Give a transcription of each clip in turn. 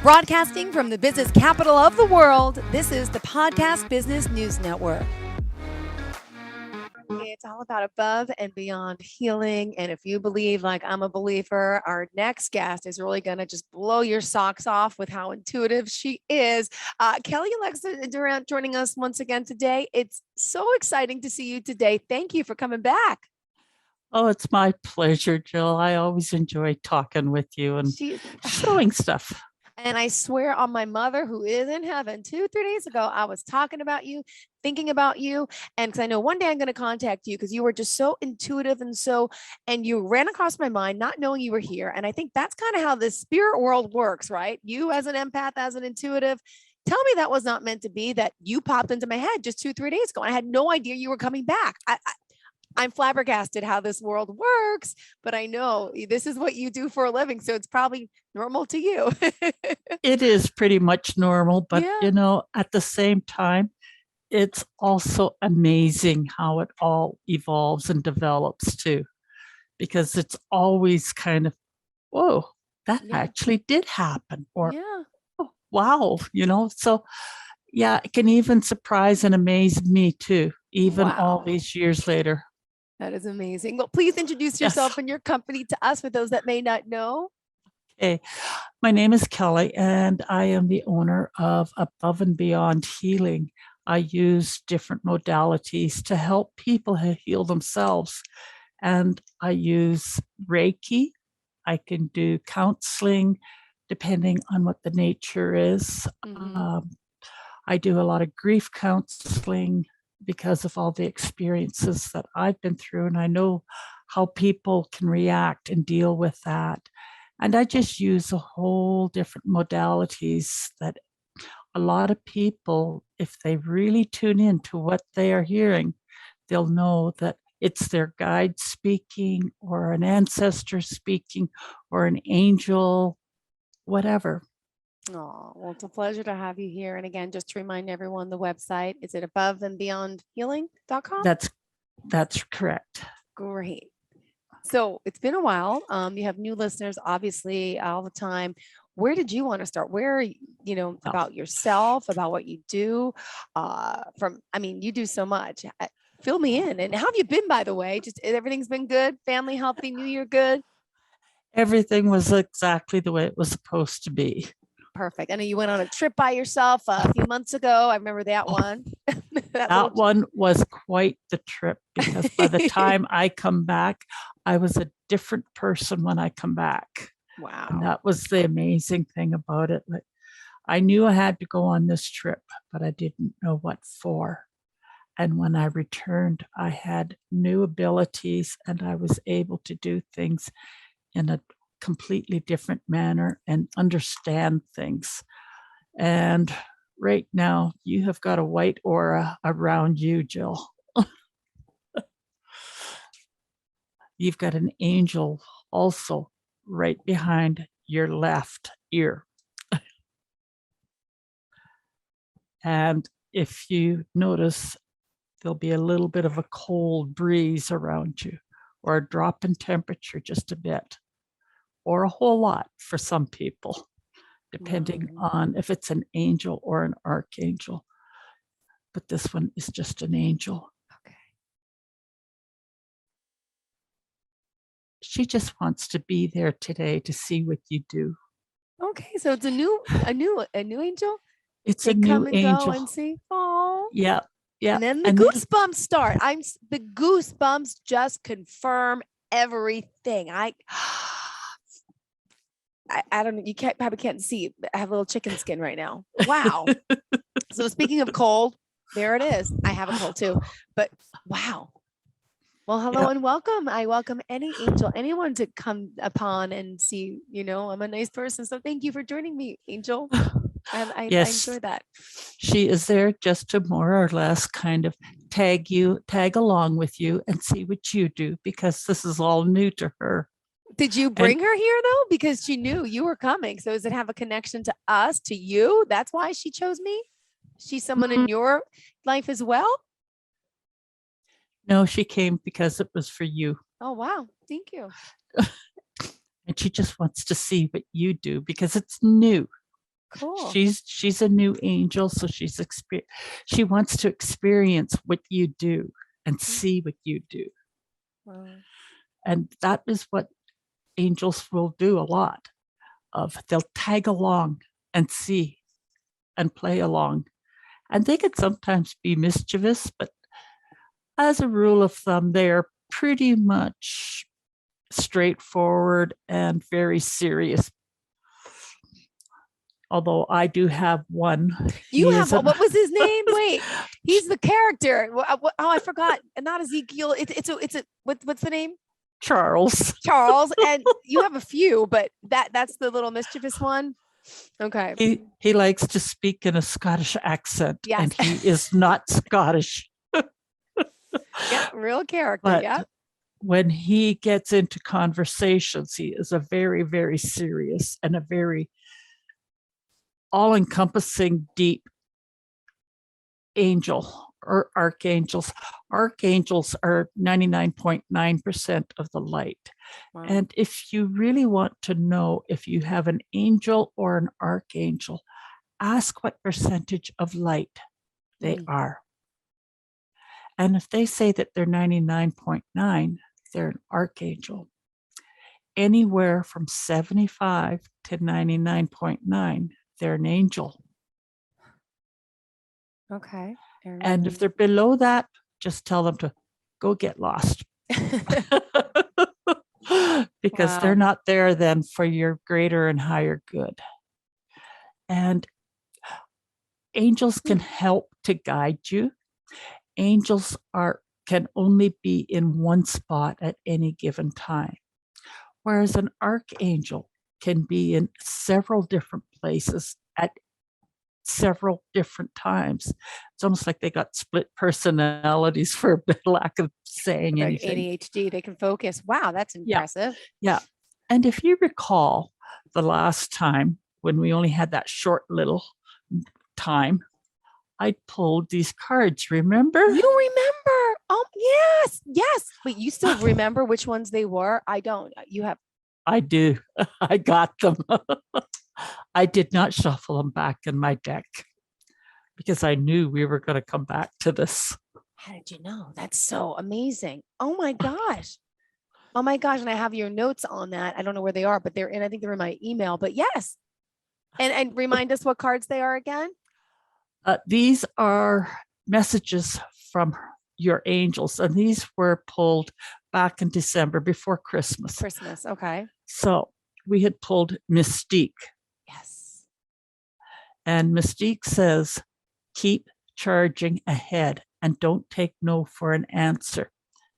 Broadcasting from the business capital of the world, this is the Podcast Business News Network. It's all about above and beyond healing. And if you believe like I'm a believer, our next guest is really going to just blow your socks off with how intuitive she is. Kellee Alexa Durrant joining us once again today. It's so exciting to see you today. Thank you for coming back. Oh, it's my pleasure, Jill. I always enjoy talking with you and showing stuff. And I swear on my mother who is in heaven, 2-3 days ago, I was talking about you, thinking about you. And because I know one day I'm going to contact you because you were just so intuitive and you ran across my mind, not knowing you were here. And I think that's kind of how the spirit world works, right? You as an empath, as an intuitive, tell me that was not meant to be, that you popped into my head just 2-3 days ago. I had no idea you were coming back. I'm flabbergasted how this world works, but I know this is what you do for a living. So it's probably normal to you. It is pretty much normal, but you know, at the same time, it's also amazing how it all evolves and develops too, because it's always kind of, whoa, that actually did happen. Or, oh, wow, you know, so yeah, it can even surprise and amaze me too, even all these years later. That is amazing. Well, please introduce yourself and your company to us for those that may not know. Okay, my name is Kellee, and I am the owner of Above and Beyond Healing. I use different modalities to help people heal themselves. And I use Reiki. I can do counseling, depending on what the nature is. I do a lot of grief counseling, because of all the experiences that I've been through, and I know how people can react and deal with that. And I just use a whole different modalities that a lot of people, if they really tune in to what they are hearing, they'll know that it's their guide speaking, or an ancestor speaking, or an angel, whatever. Oh, well, it's a pleasure to have you here. And again, just to remind everyone, the website, is it aboveandbeyondhealing.com? That's correct. Great. So it's been a while. You have new listeners, obviously, all the time. Where did you want to start? Where, about yourself, about what you do? You do so much. Fill me in. And how have you been, by the way? Just everything's been good? Family healthy? New Year good? Everything was exactly the way it was supposed to be. Perfect. I know you went on a trip by yourself a few months ago. I remember that one. that one was quite the trip, because by the time I come back, I was a different person when I come back. Wow. And that was the amazing thing about it. Like, I knew I had to go on this trip, but I didn't know what for. And when I returned, I had new abilities, and I was able to do things in a completely different manner and understand things. And right now, you have got a white aura around you, Jill. You've got an angel also right behind your left ear. And if you notice, there'll be a little bit of a cold breeze around you, or a drop in temperature just a bit, or a whole lot for some people, depending on if it's an angel or an archangel. But this one is just an angel. Okay. She just wants to be there today to see what you do. Okay, so it's a new angel. It's a new angel. Go and see. Oh, yeah. And then the goosebumps start. The goosebumps just confirm everything. I don't know. You probably can't see. I have a little chicken skin right now. Wow. So speaking of cold, there it is. I have a cold too, but wow. Well, hello and welcome. I welcome any angel, anyone to come upon and see, I'm a nice person. So thank you for joining me, Angel. I enjoy that. She is there just to more or less kind of tag along with you and see what you do, because this is all new to her. Did you bring her here though? Because she knew you were coming. So does it have a connection to us, to you? That's why she chose me? She's someone in your life as well? No, she came because it was for you. Oh, wow. Thank you. And she just wants to see what you do because it's new. Cool. She's a new angel, so she wants to experience what you do and see what you do. Wow. And that is what angels will do a lot of. They'll tag along and see and play along. And they could sometimes be mischievous, but as a rule of thumb, they are pretty much straightforward and very serious. Although I do have one. You have what was his name? Wait, he's the character. Oh, I forgot. Not Ezekiel. It's a what's the name? Charles. Charles. And you have a few, but that's the little mischievous one. Okay. He likes to speak in a Scottish accent, Yes. and he is not Scottish. Yeah, real character. But yeah. when he gets into conversations, he is a very, very serious and a very all-encompassing, deep angel or archangels. Archangels are 99.9% of the light. Wow. And if you really want to know if you have an angel or an archangel, ask what percentage of light they are. And if they say that they're 99.9, they're an archangel. Anywhere from 75 to 99.9, they're an angel. Okay. And if they're below that, just tell them to go get lost. Because they're not there then for your greater and higher good. And angels can help to guide you. Angels can only be in one spot at any given time, whereas an archangel can be in several different places at several different times. It's almost like they got split personalities, for lack of saying like anything. ADHD, they can focus. Wow, that's impressive. Yeah. And if you recall the last time when we only had that short little time, I pulled these cards, remember? You remember? Oh, yes, yes. But you still remember which ones they were? I don't. You have. I do. I got them. I did not shuffle them back in my deck because I knew we were going to come back to this. How did you know? That's so amazing. Oh my gosh. Oh my gosh. And I have your notes on that. I don't know where they are, but they're in, I think they're in my email, but yes. And remind us what cards they are again. These are messages from your angels, and these were pulled back in December before Christmas. Okay. So we had pulled Mystique. Yes. And Mystique says, keep charging ahead and don't take no for an answer.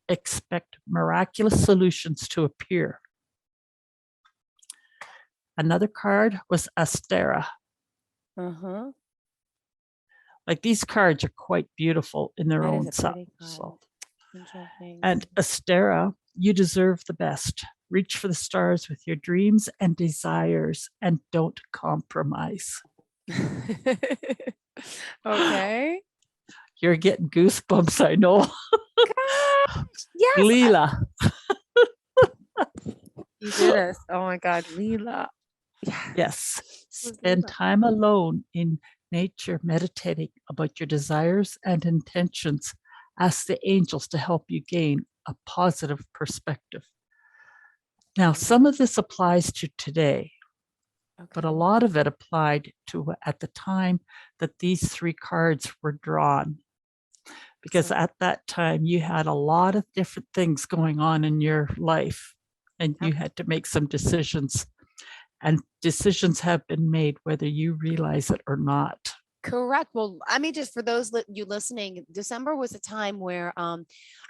Expect miraculous solutions to appear. Another card was Astera. Like, these cards are quite beautiful in their own self. So. And Astera, you deserve the best. Reach for the stars with your dreams and desires and don't compromise. Okay. You're getting goosebumps, I know. Gosh, yes. Leela. You did us. Oh my God, Leela. Yes. Spend time alone in nature, meditating about your desires and intentions. Ask the angels to help you gain a positive perspective. Now, some of this applies to today, but a lot of it applied to at the time that these three cards were drawn. Because at that time, you had a lot of different things going on in your life, and you had to make some decisions. And decisions have been made whether you realize it or not. Correct. Well, I mean, just for those you listening, December was a time where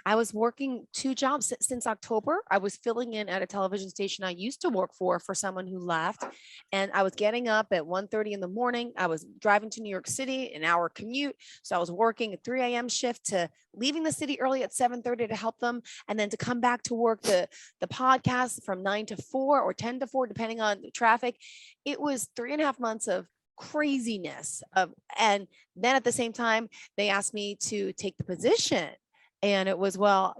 I was working 2 jobs since October. I was filling in at a television station I used to work for someone who left. And I was getting up at 1:30 in the morning. I was driving to New York City, an hour commute. So I was working a 3 a.m. shift to leaving the city early at 7:30 to help them. And then to come back to work the podcast from 9 to 4 or 10 to 4, depending on the traffic. It was 3.5 months of craziness and then at the same time they asked me to take the position, and it was, well,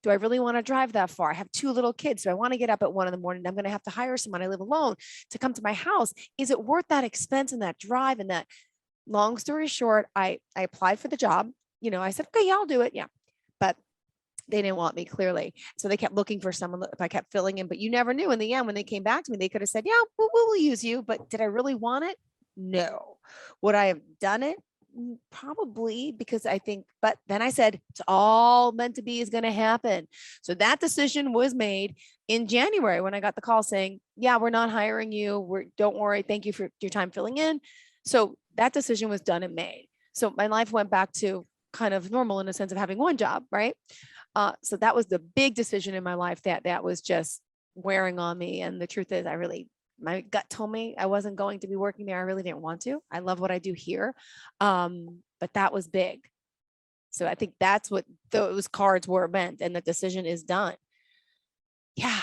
Do I really want to drive that far? I have two little kids. Do I want to get up at 1 in the morning? I'm going to have to hire someone. I live alone to come to my house. Is it worth that expense and that drive and that? Long story short, I applied for the job. I said, okay, yeah, I'll do it. Yeah. But they didn't want me clearly. So they kept looking for someone if I kept filling in, but you never knew in the end when they came back to me, they could have said, yeah, we'll use you. But did I really want it? No. Would I have done it? Probably, because I think, but then I said, it's all meant to be is going to happen. So that decision was made in January when I got the call saying, yeah, we're not hiring you. Don't worry. Thank you for your time filling in. So that decision was done and made. So my life went back to kind of normal in the sense of having one job, right? So that was the big decision in my life that was just wearing on me. And the truth is, my gut told me I wasn't going to be working there. I really didn't want to. I love what I do here. But that was big. So I think that's what those cards were meant. And the decision is done. Yeah.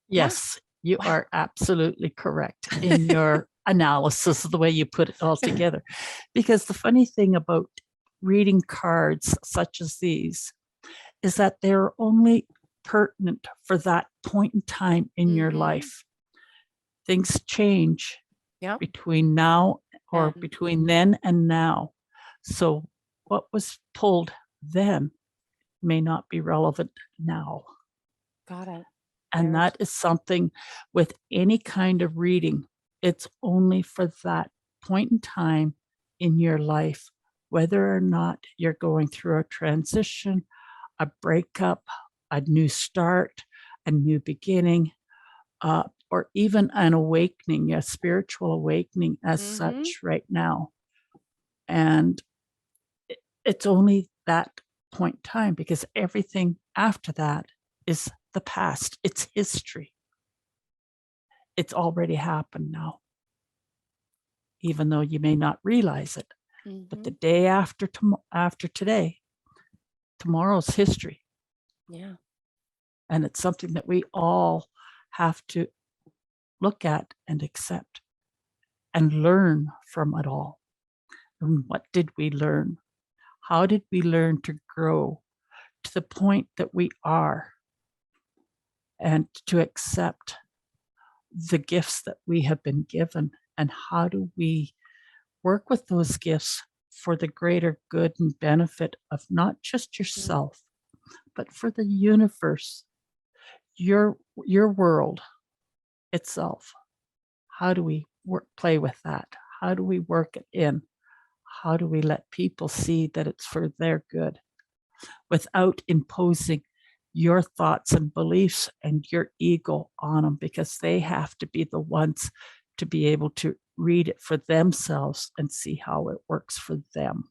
Yes, you Wow. are absolutely correct in your analysis of the way you put it all together. Because the funny thing about reading cards such as these is that they're only pertinent for that point in time in your life. Things change between now or between then and now. So what was pulled then may not be relevant now. Got it. And that is something with any kind of reading. It's only for that point in time in your life, whether or not you're going through a transition, a breakup, a new start, a new beginning, or even an awakening, a spiritual awakening as such right now. And it's only that point in time, because everything after that is the past. It's history. It's already happened now, even though you may not realize it. But the day after today, tomorrow's history. Yeah. And it's something that we all have to look at and accept and learn from it all. And what did we learn? How did we learn to grow to the point that we are, and to accept the gifts that we have been given? And how do we work with those gifts for the greater good and benefit of not just yourself, but for the universe, your world itself? How do we play with that? How do we work it in? How do we let people see that it's for their good without imposing your thoughts and beliefs and your ego on them, because they have to be the ones to be able to read it for themselves and see how it works for them,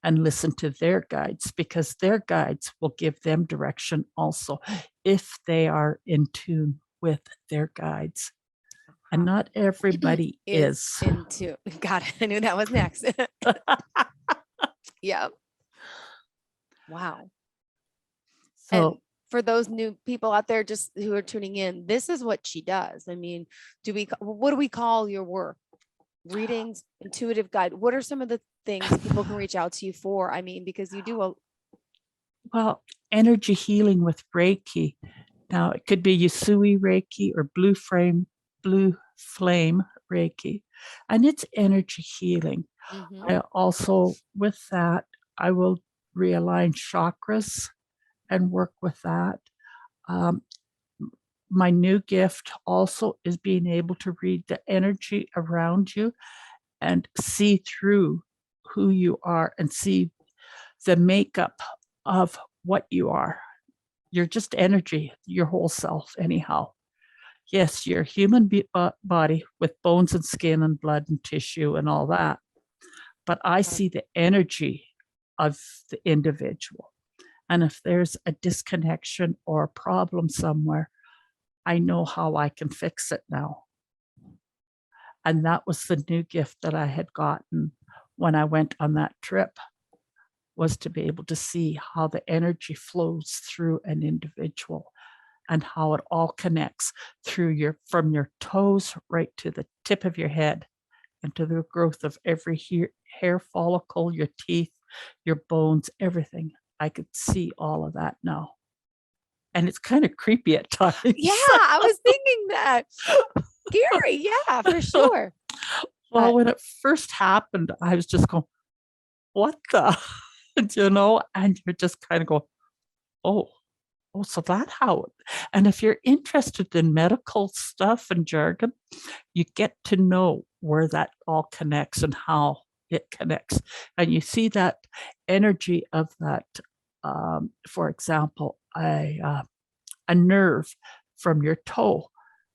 and listen to their guides, because their guides will give them direction also if they are in tune with their guides. And not everybody is. Into. Got it. I knew that was next. Yeah. Wow. So, and for those new people out there just who are tuning in, this is what she does. I mean, what do we call your work? Readings, intuitive guide. What are some of the things people can reach out to you for? I mean, because you do energy healing with Reiki. Now it could be Yusui Reiki or blue flame Reiki, and it's energy healing. I also, with that, I will realign chakras and work with that. My new gift also is being able to read the energy around you and see through who you are and see the makeup of what you are. You're just energy, your whole self anyhow. Yes, you're a human body with bones and skin and blood and tissue and all that. But I see the energy of the individual. And if there's a disconnection or a problem somewhere, I know how I can fix it now. And that was the new gift that I had gotten when I went on that trip, was to be able to see how the energy flows through an individual and how it all connects through from your toes right to the tip of your head, and to the growth of every hair follicle, your teeth, your bones, everything. I could see all of that now. and it's kind of creepy at times. Yeah, I was thinking that. Scary, yeah, for sure. Well, But when it first happened, I was just going, what the, you know, and you're just kind of going, oh, oh, so that how, and if you're interested in medical stuff and jargon, you get to know where that all connects and how it connects. And you see that energy of that, for example, a nerve from your toe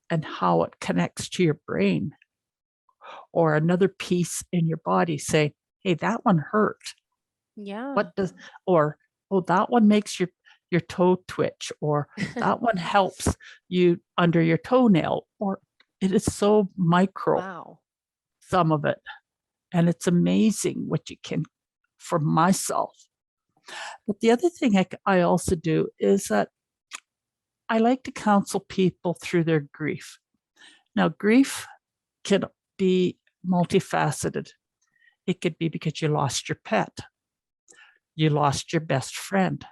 and how it connects to your brain, or another piece in your body say, hey, that one hurt. yeah. What does, or, oh, that one makes your toe twitch, or that one helps you under your toenail, or it is so micro, Wow. some of it. And it's amazing what you can, for myself. But the other thing I also do is that I like to counsel people through their grief. Now, grief can be multifaceted. It could be because you lost your pet, you lost your best friend,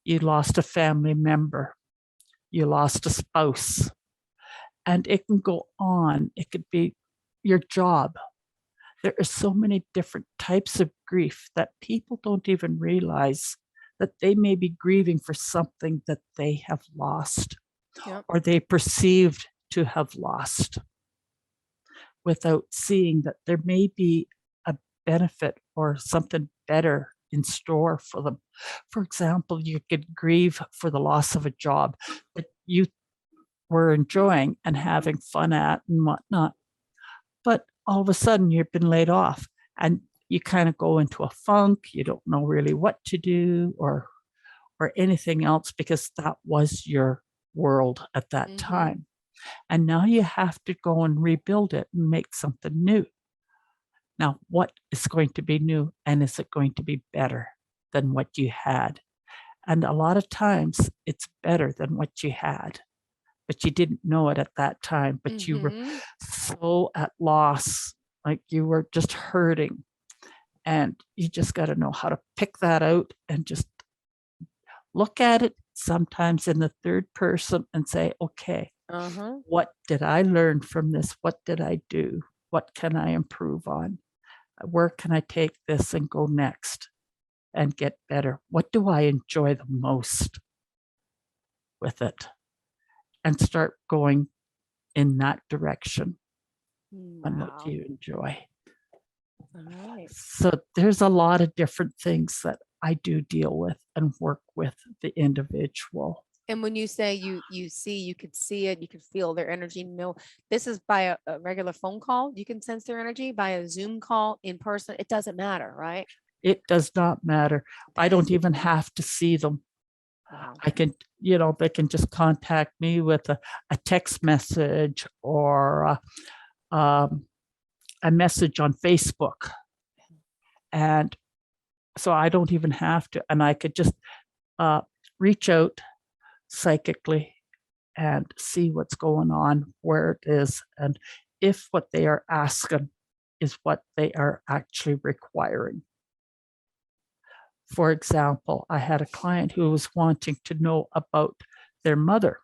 you lost a family member, you lost a spouse, and it can go on. It could be your job. There are so many different types of grief that people don't even realize that they may be grieving for something that they have lost Yep. or they perceived to have lost, without seeing that there may be a benefit or something better in store for them. For example, you could grieve for the loss of a job that you were enjoying and having fun at and whatnot, but all of a sudden you've been laid off and you kind of go into a funk. You don't know really what to do or anything else, because that was your world at that time. And now you have to go and rebuild it and make something new. Now, what is going to be new, and is it going to be better than what you had? And a lot of times it's better than what you had, but you didn't know it at that time, but you were so at loss, like you were just hurting. And you just got to know how to pick that out and just look at it sometimes in the third person and say, okay, what did I learn from this? What did I do? What can I improve on? Where can I take this and go next and get better? What do I enjoy the most with it? And start going in that direction on what Wow. you enjoy. All right. So there's a lot of different things that I do deal with and work with the individual. And when you say you see, you could see it, you could feel their energy. No, this is by a regular phone call. You can sense their energy by a Zoom call, in person. It doesn't matter, right? It does not matter. I don't even have to see them. Wow. I can, they can just contact me with a text message or a message on Facebook. And so I don't even have to, and I could just reach out psychically and see what's going on, where it is, and if what they are asking is what they are actually requiring. For example, I had a client who was wanting to know about their mother.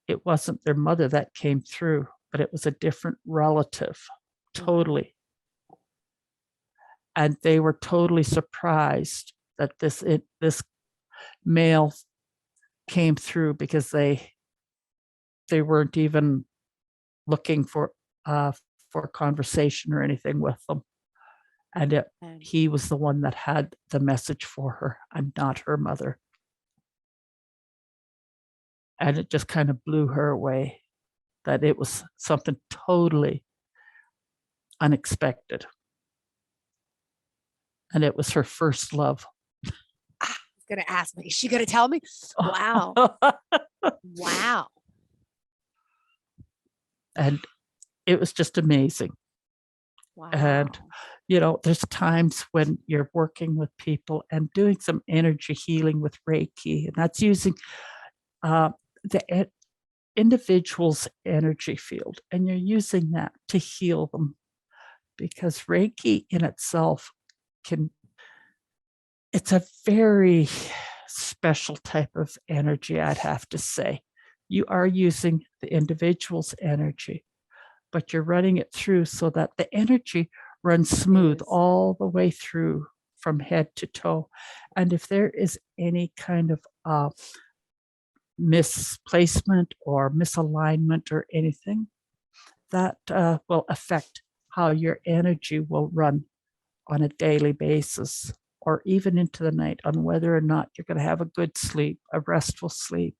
It wasn't their mother that came through, but it was a different relative, totally. And they were totally surprised that this male came through, because they weren't even looking for a conversation or anything with them. And he was the one that had the message for her and not her mother. And it just kind of blew her away that it was something totally unexpected. And it was her first love. I was going to ask me, is she going to tell me? Wow. Wow. And it was just amazing. Wow. And, there's times when you're working with people and doing some energy healing with Reiki, and that's using the individual's energy field, and you're using that to heal them, because Reiki in itself it's a very special type of energy, I'd have to say. You are using the individual's energy, but you're running it through so that the energy runs smooth all the way through from head to toe. And if there is any kind of misplacement or misalignment or anything, that will affect how your energy will run on a daily basis or even into the night, on whether or not you're going to have a good sleep, a restful sleep,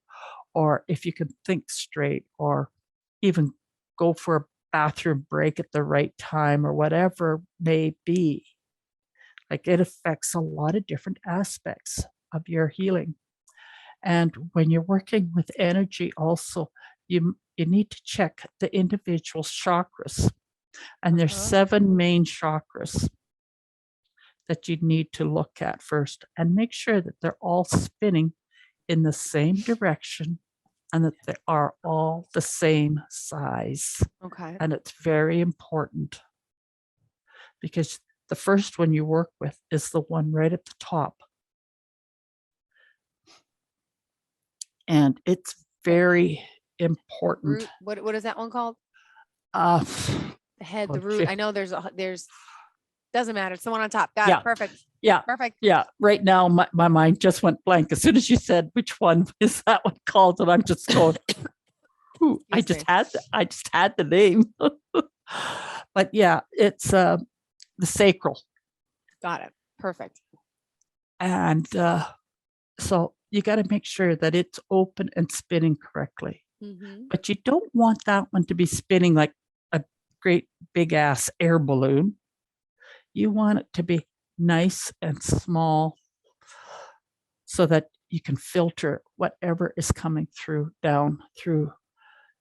or if you can think straight, or even go for a bathroom break at the right time, or whatever may be. Like, it affects a lot of different aspects of your healing. And when you're working with energy also, you need to check the individual chakras. And there's 7 main chakras that you need to look at first, and make sure that they're all spinning in the same direction and that they are all the same size. Okay. And it's very important, because the first one you work with is the one right at the top. And it's very important. Root, what is that one called? Uh, The head, the oh, root. gee. I know there's doesn't matter. It's the one on top. Got Yeah. it. Perfect. Yeah. Perfect. Yeah. Right now, my mind just went blank as soon as you said which one is that one called, and I'm just going, ooh, I just had the name. But yeah, it's the sacral. Got it. Perfect. And so you got to make sure that it's open and spinning correctly. But you don't want that one to be spinning like a great big ass air balloon. You want it to be nice and small so that you can filter whatever is coming through, down through,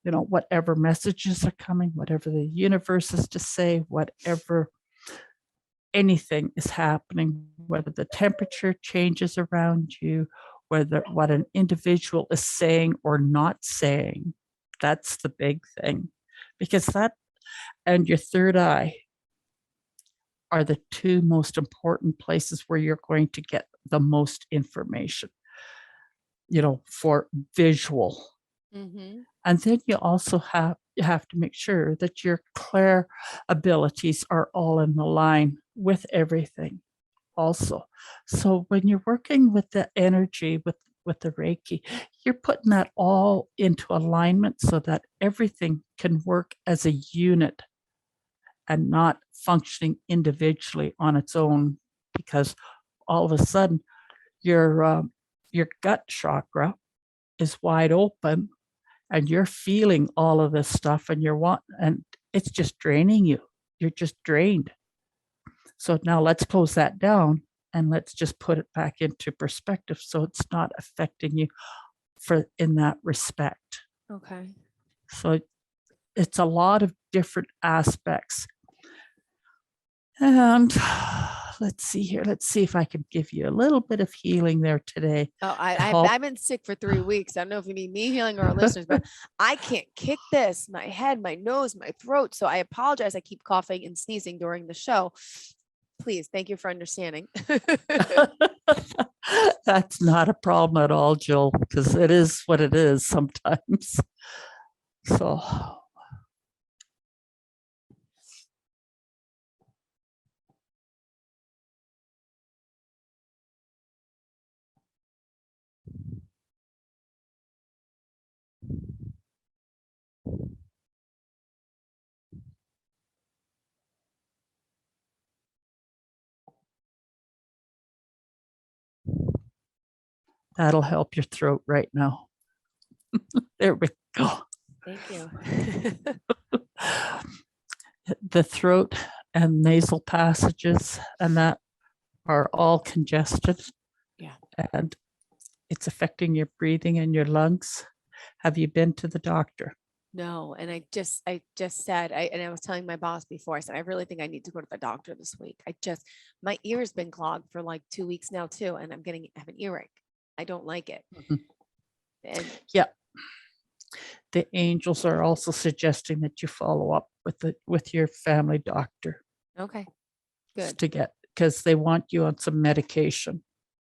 whatever messages are coming, whatever the universe is to say, whatever anything is happening, whether the temperature changes around you, whether what an individual is saying or not saying. That's the big thing, because that and your third eye are the 2 most important places where you're going to get the most information, for visual. And then you also have to make sure that your clair abilities are all in the line with everything also. So when you're working with the energy, with the Reiki, you're putting that all into alignment so that everything can work as a unit and not functioning individually on its own, because all of a sudden your gut chakra is wide open and you're feeling all of this stuff, and and it's just draining you. You're just drained. So now let's close that down and let's just put it back into perspective so it's not affecting you in that respect. Okay. So it's a lot of different aspects. And let's see here. Let's see if I can give you a little bit of healing there today. Oh, I've been sick for 3 weeks. I don't know if you need me healing or our listeners, but I can't kick this. My head, my nose, my throat. So I apologize. I keep coughing and sneezing during the show. Please, thank you for understanding. That's not a problem at all, Jill, because it is what it is sometimes. So that'll help your throat right now. There we go. Thank you. The throat and nasal passages and that are all congested. Yeah. And it's affecting your breathing and your lungs. Have you been to the doctor? No, and I just said, and I was telling my boss before, I said, I really think I need to go to the doctor this week. My ear's been clogged for like 2 weeks now too, and I have an earache. I don't like it. And yeah, the angels are also suggesting that you follow up with your family doctor. Okay, good. Because they want you on some medication.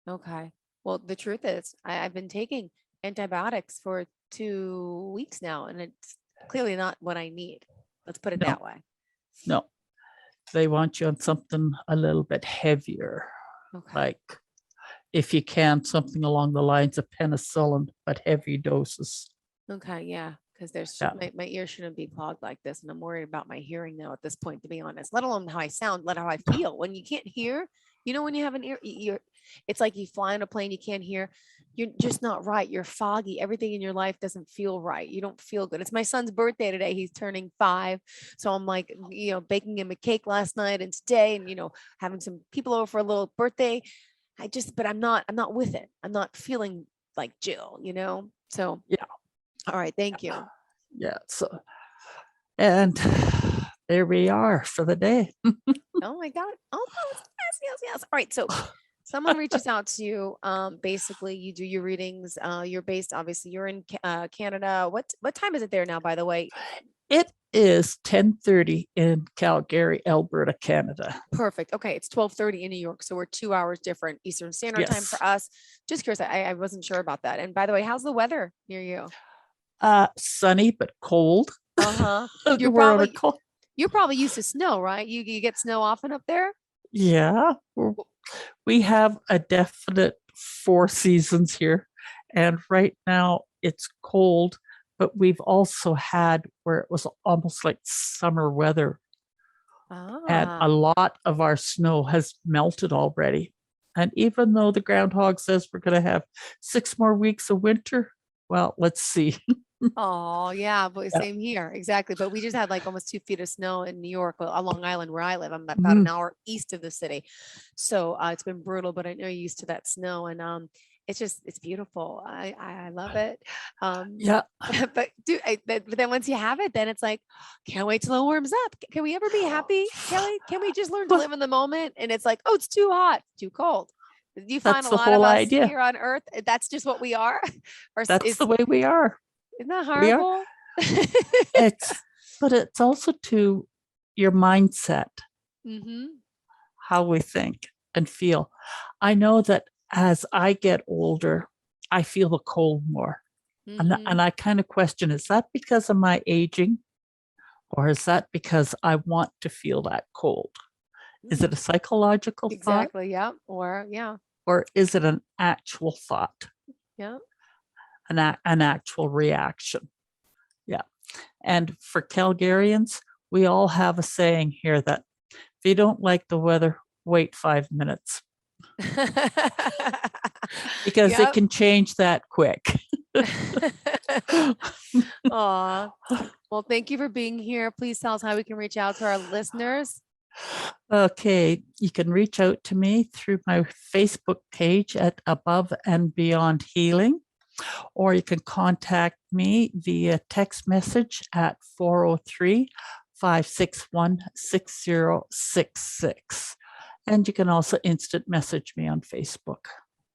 Okay. Well, the truth is, I've been taking antibiotics for 2 weeks now, and it's clearly not what I need. Let's put it No, that way. no. They want you on something a little bit heavier, Okay. like if you can, something along the lines of penicillin, but heavy doses. Okay. Yeah. Because there's Yeah. my ear shouldn't be clogged like this. And I'm worried about my hearing now at this point, to be honest, let alone how I sound, let how I feel. When you can't hear, when you have an ear, it's like you fly on a plane, you can't hear. You're just not right. You're foggy. Everything in your life doesn't feel right. You don't feel good. It's my son's birthday today. He's turning 5. So I'm like, baking him a cake last night and today, and, having some people over for a little birthday. But I'm not with it. I'm not feeling like Jill. So, Yeah. all right. Thank you. Yeah. So, and there we are for the day. Oh my God. Oh, yes, yes, yes. All right. So someone reaches out to you. Basically you do your readings. You're based, obviously you're in Canada. What time is it there now, by the way? It is 10:30 in Calgary, Alberta, Canada. Perfect. Okay. It's 12:30 in New York. So we're 2 hours different Eastern Standard Time for Yes. us. Just curious. I wasn't sure about that. And by the way, how's the weather near you? Sunny but cold. Uh-huh. You're We're on a probably cold. you're probably used to snow, right? You get snow often up there? Yeah. We have a definite 4 seasons here. And right now it's cold, but we've also had where it was almost like summer weather. And a Ah. lot of our snow has melted already. And even though the groundhog says we're going to have 6 more weeks of winter, well, let's see. Oh, yeah, but Yeah. same here. Exactly. But we just had like almost 2 feet of snow in New York, on Long Island, where I live. I'm about an Mm, hour east of the city. So it's been brutal, but I know you're used to that snow, and it's beautiful. I love it. Um, yeah. but then once you have it, then it's like, can't wait till it warms up. Can we ever be happy, Kelly? Can we just learn to But live in the moment? And it's like, oh, it's too hot, too cold. Do you find that's a the lot of whole us idea. here on Earth? That's just what we are, or That's the is way we are. isn't that We are. horrible? It's, but it's also to your mindset, Mm-hmm. how we think and feel. I know that as I get older, I feel the cold more. And Mm-hmm. I kind of question, is that because of my aging, or is that because I want to feel that cold? Is it a psychological thought, Exactly. Yeah. Or yeah. or is it an actual thought, Yeah. an actual reaction? Yeah. And for Calgarians, we all have a saying here that if you don't like the weather, wait 5 minutes because it Yep. can change that quick. Aw. Well, thank you for being here. Please tell us how we can reach out to our listeners. Okay, you can reach out to me through my Facebook page at Above and Beyond Healing, or you can contact me via text message at 403-561-6066. And you can also instant message me on Facebook.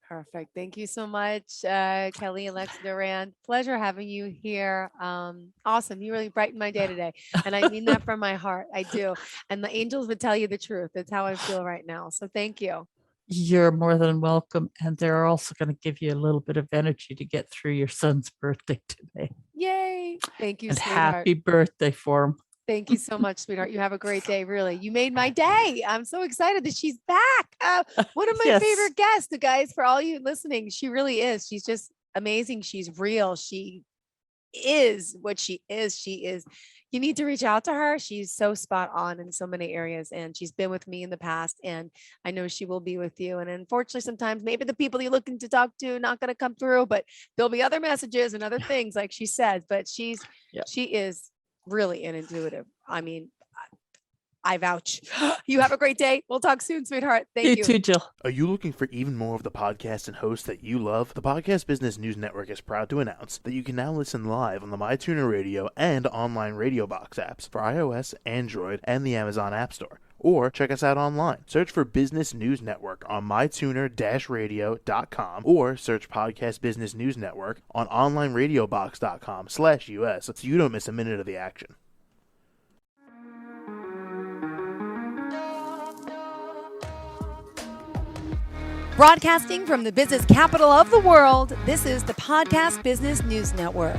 Perfect. Thank you so much, Kelly and Lex Durrant. Pleasure having you here. Awesome. You really brightened my day today. And I mean that from my heart. I do. And the angels would tell you the truth. That's how I feel right now. So thank you. You're more than welcome. And they're also going to give you a little bit of energy to get through your son's birthday today. Yay. Thank you, And sweetheart. happy birthday for him. Thank you so much, sweetheart. You have a great day. Really, you made my day. I'm so excited that she's back. One of my Yes. favorite guests, the guys, for all you listening. She really is. She's just amazing. She's real. She is what she is. She is. You need to reach out to her. She's so spot on in so many areas, and she's been with me in the past, and I know she will be with you. And unfortunately, sometimes maybe the people you're looking to talk to not going to come through, but there'll be other messages and other things, like she says. But she is really an intuitive. I mean, I vouch. You have a great day. We'll talk soon, sweetheart. Thank You you. too, Jill. Are you looking for even more of the podcasts and hosts that you love? The Podcast Business News Network is proud to announce that you can now listen live on the MyTuner Radio and online Radio Box apps for iOS, Android, and the Amazon App Store. Or check us out online. Search for Business News Network on mytuner-radio.com or search Podcast Business News Network on onlineradiobox.com/US so you don't miss a minute of the action. Broadcasting from the business capital of the world, this is the Podcast Business News Network.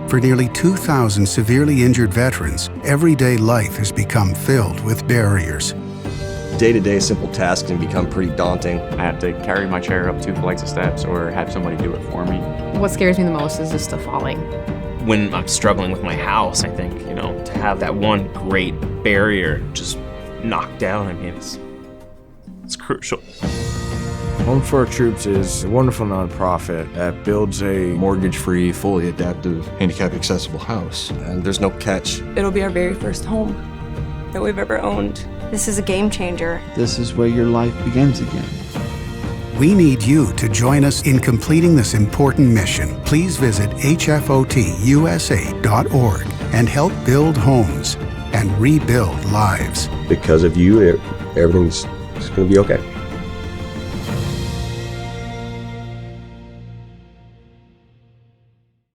For nearly 2,000 severely injured veterans, everyday life has become filled with barriers. Day-to-day simple tasks can become pretty daunting. I have to carry my chair up 2 flights of steps or have somebody do it for me. What scares me the most is just the falling. When I'm struggling with my house, I think, to have that one great barrier just knocked down, I mean, it's crucial. Home for Our Troops is a wonderful nonprofit that builds a mortgage-free, fully adaptive, handicap-accessible house. And there's no catch. It'll be our very first home that we've ever owned. This is a game changer. This is where your life begins again. We need you to join us in completing this important mission. Please visit hfotusa.org and help build homes and rebuild lives. Because of you, everything's going to be okay.